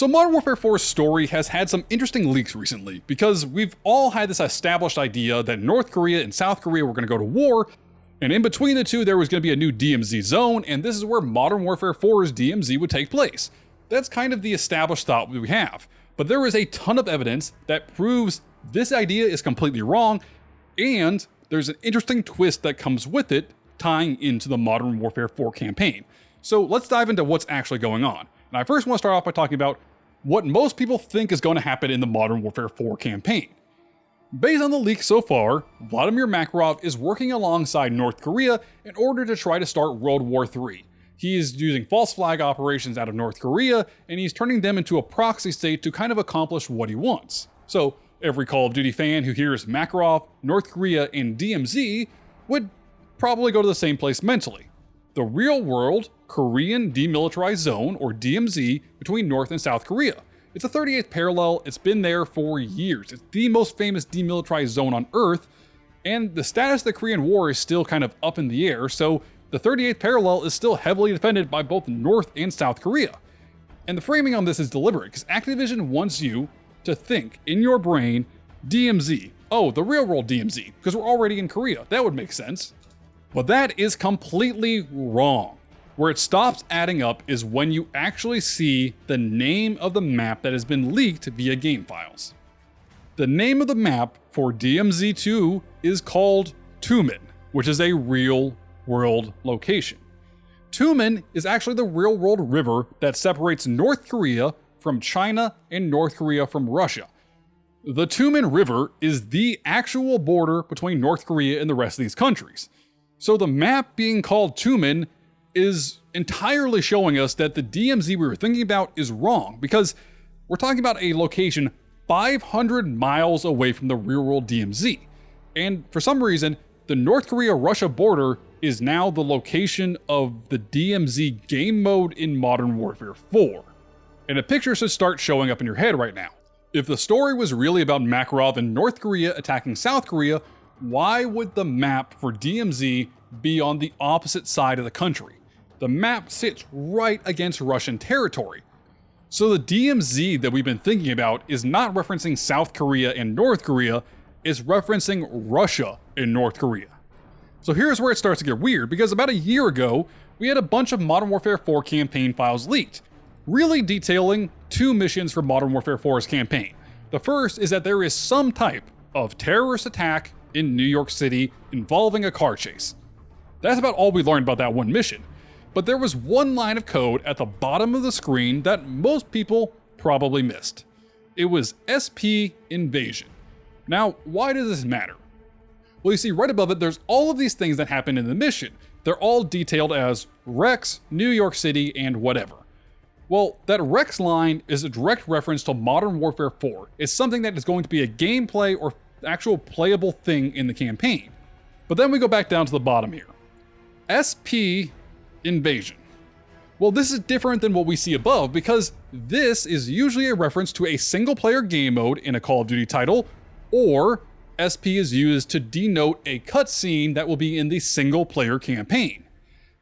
So Modern Warfare 4's story has had some interesting leaks recently, because we've all had this established idea that North Korea and South Korea were going to go to war, and in between the two there was going to be a new DMZ zone, and this is where Modern Warfare 4's DMZ would take place. That's kind of the established thought we have, but there is a ton of evidence that proves this idea is completely wrong, and there's an interesting twist that comes with it tying into the Modern Warfare 4 campaign. So let's dive into what's actually going on. And I first want to start off by talking about what most people think is going to happen in the Modern Warfare 4 campaign. Based on the leaks so far, Vladimir Makarov is working alongside North Korea in order to try to start World War III. He is using false flag operations out of North Korea, and he's turning them into a proxy state to kind of accomplish what he wants. So every Call of Duty fan who hears Makarov, North Korea, and DMZ would probably go to the same place mentally: the real-world Korean Demilitarized Zone, or DMZ, between North and South Korea. It's a 38th parallel, it's been there for years, it's the most famous demilitarized zone on Earth, and the status of the Korean War is still kind of up in the air, so the 38th parallel is still heavily defended by both North and South Korea. And the framing on this is deliberate, because Activision wants you to think in your brain, DMZ, oh, the real-world DMZ, because we're already in Korea, that would make sense. But that is completely wrong. Where it stops adding up is when you actually see the name of the map that has been leaked via game files. The name of the map for DMZ 2 is called Tumin, which is a real-world location. Tumin is actually the real-world river that separates North Korea from China and North Korea from Russia. The Tumin River is the actual border between North Korea and the rest of these countries. So the map being called Tumin is entirely showing us that the DMZ we were thinking about is wrong, because we're talking about a location 500 miles away from the real-world DMZ. And for some reason, the North Korea-Russia border is now the location of the DMZ game mode in Modern Warfare 4. And a picture should start showing up in your head right now. If the story was really about Makarov and North Korea attacking South Korea, why would the map for DMZ be on the opposite side of the country? The map sits right against Russian territory. So the DMZ that we've been thinking about is not referencing South Korea and North Korea, it's referencing Russia and North Korea. So here's where it starts to get weird, because about a year ago, we had a bunch of Modern Warfare 4 campaign files leaked, really detailing two missions for Modern Warfare 4's campaign. The first is that there is some type of terrorist attack in New York City involving a car chase. That's about all we learned about that one mission. But there was one line of code at the bottom of the screen that most people probably missed. It was SP Invasion. Now, why does this matter? Well, you see right above it, there's all of these things that happen in the mission. They're all detailed as Rex, New York City, and whatever. Well, that Rex line is a direct reference to Modern Warfare 4. It's something that is going to be a gameplay or actual playable thing in the campaign. But then we go back down to the bottom here. SP Invasion. Well, this is different than what we see above, because this is usually a reference to a single-player game mode in a Call of Duty title, or SP is used to denote a cutscene that will be in the single-player campaign.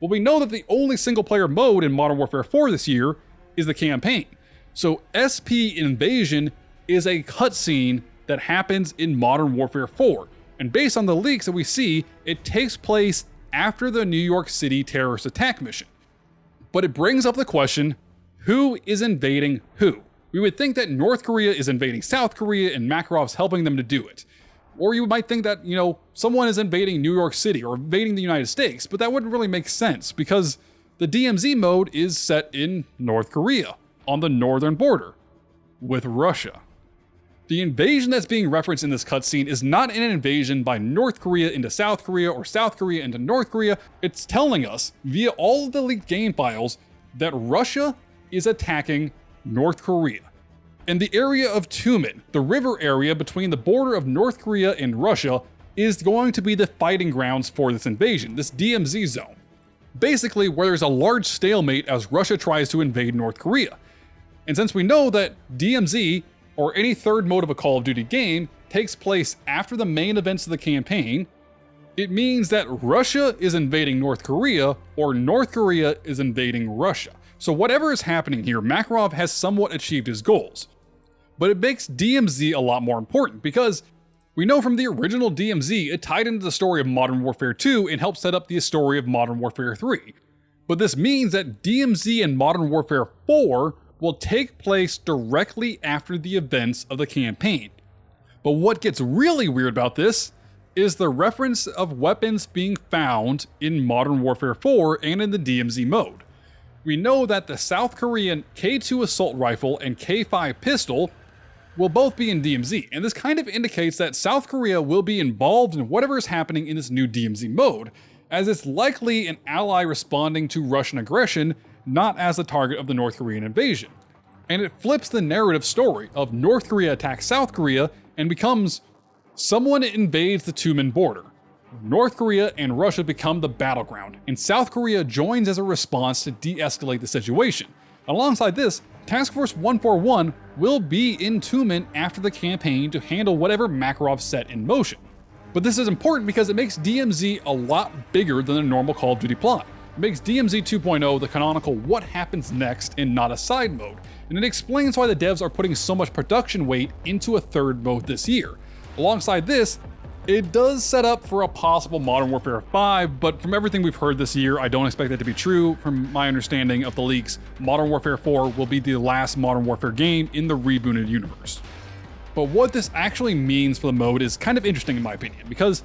Well, we know that the only single-player mode in Modern Warfare 4 this year is the campaign. So SP Invasion is a cutscene that happens in Modern Warfare 4, and based on the leaks that we see, it takes place after the New York City terrorist attack mission. But it brings up the question, who is invading who? We would think that North Korea is invading South Korea and Makarov's helping them to do it. Or you might think that, someone is invading New York City or invading the United States, but that wouldn't really make sense because the DMZ mode is set in North Korea, on the northern border, with Russia. The invasion that's being referenced in this cutscene is not an invasion by North Korea into South Korea or South Korea into North Korea. It's telling us, via all of the leaked game files, that Russia is attacking North Korea. And the area of Tumin, the river area between the border of North Korea and Russia, is going to be the fighting grounds for this invasion, this DMZ zone. Basically, where there's a large stalemate as Russia tries to invade North Korea. And since we know that DMZ, or any third mode of a Call of Duty game, takes place after the main events of the campaign, it means that Russia is invading North Korea, or North Korea is invading Russia. So whatever is happening here, Makarov has somewhat achieved his goals. But it makes DMZ a lot more important because we know from the original DMZ it tied into the story of Modern Warfare 2 and helped set up the story of Modern Warfare 3. But this means that DMZ and Modern Warfare 4 will take place directly after the events of the campaign. But what gets really weird about this is the reference of weapons being found in Modern Warfare 4 and in the DMZ mode. We know that the South Korean K2 assault rifle and K5 pistol will both be in DMZ, and this kind of indicates that South Korea will be involved in whatever is happening in this new DMZ mode, as it's likely an ally responding to Russian aggression, not as the target of the North Korean invasion. And it flips the narrative story of North Korea attacks South Korea and becomes someone invades the Tumin border. North Korea and Russia become the battleground, and South Korea joins as a response to de-escalate the situation. Alongside this, Task Force 141 will be in Tumin after the campaign to handle whatever Makarov set in motion. But this is important because it makes DMZ a lot bigger than a normal Call of Duty plot. It makes DMZ 2.0 the canonical what happens next and not a side mode, and it explains why the devs are putting so much production weight into a third mode this year. Alongside this, it does set up for a possible Modern Warfare 5, but from everything we've heard this year, I don't expect that to be true. From my understanding of the leaks, Modern Warfare 4 will be the last Modern Warfare game in the rebooted universe. But what this actually means for the mode is kind of interesting in my opinion, because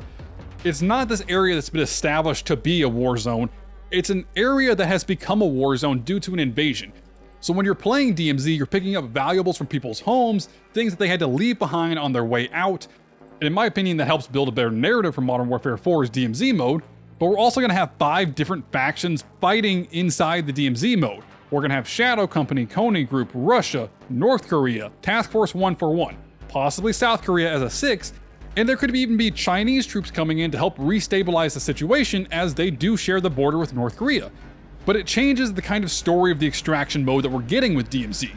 it's not this area that's been established to be a war zone, it's an area that has become a war zone due to an invasion. So when you're playing DMZ, you're picking up valuables from people's homes, things that they had to leave behind on their way out. And in my opinion, that helps build a better narrative for Modern Warfare 4's DMZ mode, but we're also going to have 5 different factions fighting inside the DMZ mode. We're going to have Shadow Company, Kony Group, Russia, North Korea, Task Force 141, possibly South Korea as a 6th, and there could even be Chinese troops coming in to help restabilize the situation as they do share the border with North Korea. But it changes the kind of story of the extraction mode that we're getting with DMZ.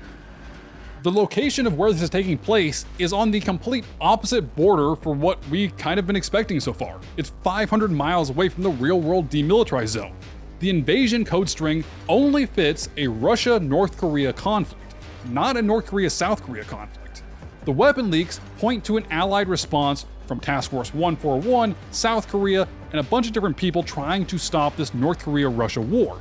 The location of where this is taking place is on the complete opposite border for what we kind of been expecting so far. It's 500 miles away from the real-world demilitarized zone. The invasion code string only fits a Russia-North Korea conflict, not a North Korea-South Korea conflict. The weapon leaks point to an allied response from Task Force 141, South Korea, and a bunch of different people trying to stop this North Korea-Russia war.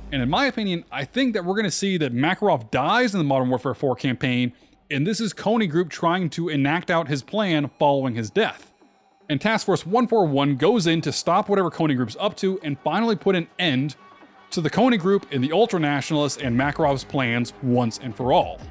And in my opinion, I think that we're going to see that Makarov dies in the Modern Warfare 4 campaign, and this is Kony Group trying to enact out his plan following his death. And Task Force 141 goes in to stop whatever Kony Group's up to and finally put an end to the Kony Group and the ultra-nationalists and Makarov's plans once and for all.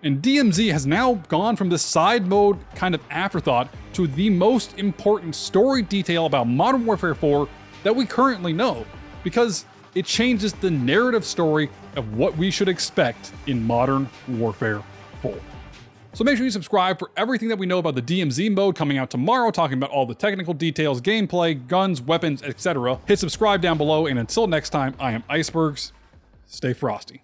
And DMZ has now gone from this side mode kind of afterthought to the most important story detail about Modern Warfare 4 that we currently know, because it changes the narrative story of what we should expect in Modern Warfare 4. So make sure you subscribe for everything that we know about the DMZ mode coming out tomorrow, talking about all the technical details, gameplay, guns, weapons, etc. Hit subscribe down below, and until next time, I am IceBurgz. Stay frosty.